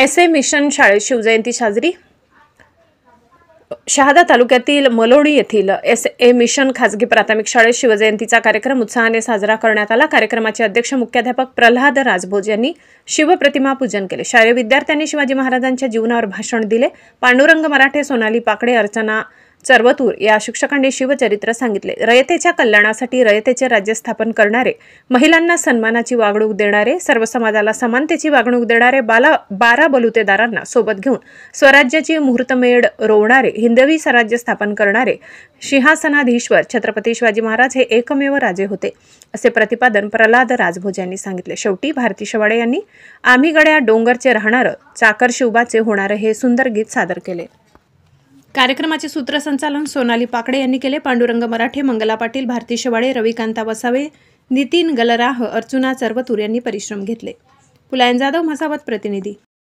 एस.ए. Mission शाळेत शिवजयंती साजरी। शहादा तालुक्यातील मलोणी येथील एस.ए. मिशन खाजगी प्राथमिक शाळेत शिवजयंतीचा कार्यक्रम उत्साहाने साजरा करण्यात आला। कार्यक्रमाचे अध्यक्ष मुख्याध्यापक प्रल्हाद राजभोज यांनी शिवप्रतिमा पूजन केले। शाळेय विद्यार्थ्यांनी शिवाजी महाराजांच्या जीवनावर भाषण दिले। पांडुरंग मराठे, सोनाली पाकडे, अर्चना चरवतूर या शिक्षकांनी शिवचरित्र सांगितले। रयतेच्या कल्याणासाठी रयतेचे राज्य स्थापन करणारे, महिलांना सन्मानाची वागणूक देणारे, सर्व समाजाला समानतेची वागणूक देणारे, 12 बलुतेदारांना सोबत घेऊन स्वराज्याची मुहूर्तमेढ रोवणारे, हिंदवी स्वराज्य स्थापन करणारे सिंहासनाधीश्वर छत्रपती शिवाजी महाराज हे एकमेव राजे होते, असे प्रतिपादन प्रल्हाद राजभोज यांनी सांगितले। शेवटी भारती शेवाडे यांनी आम्ही गड्या डोंगरचे राहणार चाकर शिवबाचे होणारे हे सुंदर गीत सादर केले। कार्यक्रमाचे सूत्रसंचालन सोनाली पाकडे यांनी केले। पांडुरंग मराठे, मंगला पाटील, भारती शेवाडे, रविकांता वसावे, नितीन गलराह, अर्चना चरवतूर यांनी परिश्रम घेतले। पुलायन जाधव, म्हसावत प्रतिनिधी।